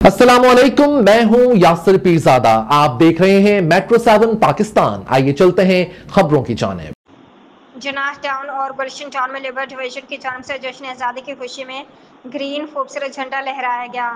अस्सलामुअलैकुम, मैं हूं यासिर पीरजादा। आप देख रहे हैं मेट्रो 7 पाकिस्तान। आइए चलते हैं खबरों की जानिब। जनाह टाउन और गुलशन टाउन में लेबर डिवीजन की जानिब से जश्न आज़ादी की खुशी में ग्रीन खूबसूरत झंडा लहराया गया।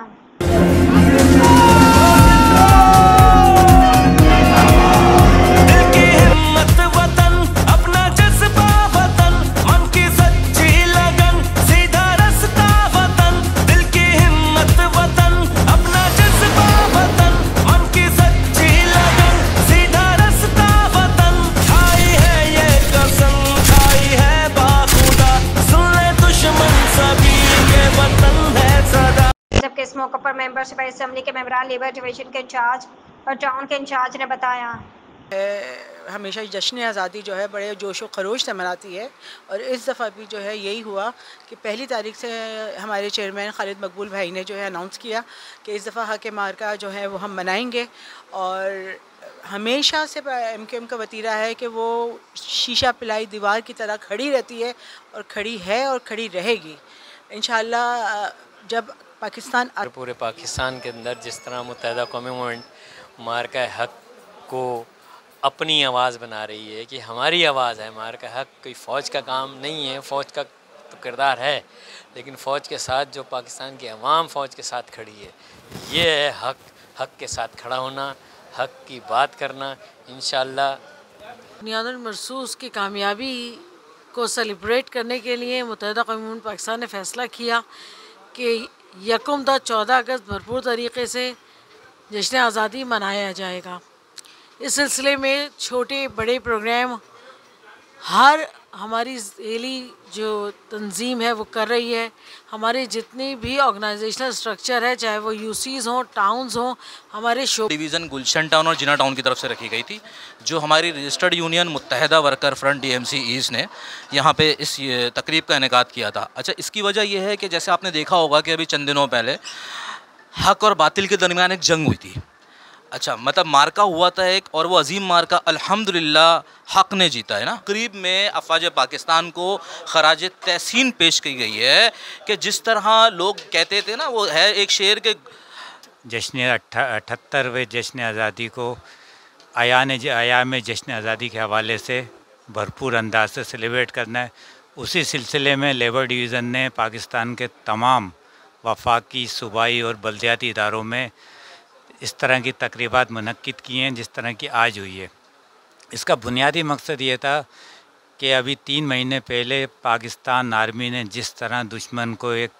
जबकि इस मौके पर मेंबरशिप असेंबली के मेंबरान लेबर डिवीजन के इंचार्ज और टाउन के इंचार्ज ने बताया हमेशा जश्न आज़ादी जो है बड़े जोश व खरोश से मनाती है और इस दफ़ा भी जो है यही हुआ कि पहली तारीख से हमारे चेयरमैन खालिद मकबूल भाई ने जो है अनाउंस किया कि इस दफ़ा हक मार्का जो है वो हम मनाएंगे। और हमेशा से एमकेएम का वतीरा है कि वो शीशा पिलाई दीवार की तरह खड़ी रहती है और खड़ी है और खड़ी रहेगी इंशाअल्लाह। जब पाकिस्तान पूरे पाकिस्तान के अंदर जिस तरह मुत्तहिदा कौमी मूवमेंट मार्का हक को अपनी आवाज़ बना रही है कि हमारी आवाज़ है, मार्का हक कोई फ़ौज का काम नहीं है, फ़ौज का तो किरदार है, लेकिन फ़ौज के साथ जो पाकिस्तान की अवाम फ़ौज के साथ खड़ी है, ये है हक। हक के साथ खड़ा होना, हक की बात करना। इंशाअल्लाह बुनियादुल मरसूस की कामयाबी को सेलिब्रेट करने के लिए मुत्तहिदा कौमी मूवमेंट पाकिस्तान ने फ़ैसला किया कि 14 अगस्त भरपूर तरीके से जश्न आज़ादी मनाया जाएगा। इस सिलसिले में छोटे बड़े प्रोग्राम हर हमारी ज़ेली जो तंजीम है वो कर रही है। हमारे जितनी भी ऑर्गेनाइजेशनल स्ट्रक्चर है, चाहे वो यूसीज़ हों, टाउन्स हों, हमारे शो डिवीज़न गुलशन टाउन और जिना टाउन की तरफ से रखी गई थी, जो हमारी registered union Muttahida worker front DMC East ने यहाँ पे इस तकरीब का इनेकाद किया था। अच्छा, इसकी वजह यह है कि जैसे आपने देखा होगा कि अभी चंद दिनों पहले हक और बातिल के दरमियान एक जंग हुई थी। अच्छा, मतलब मार्का हुआ था एक, और वो अजीम मार्का अल्हम्दुलिल्लाह हक ने जीता है ना। तकरीब में अफवाज पाकिस्तान को खराज तहसीन पेश की गई है कि जिस तरह लोग कहते थे ना, वो है एक शेर के जश्न 78वें जश्न आज़ादी को आयाम जश्न आज़ादी के हवाले से भरपूर अंदाज से सेलिब्रेट करना है। उसी सिलसिले में लेबर डिवीज़न ने पाकिस्तान के तमाम वफाकी, सूबाई और बल्दियाती इदारों में इस तरह की तकरीबात मुनक्किद की हैं जिस तरह की आज हुई है। इसका बुनियादी मकसद ये था कि अभी 3 महीने पहले पाकिस्तान आर्मी ने जिस तरह दुश्मन को एक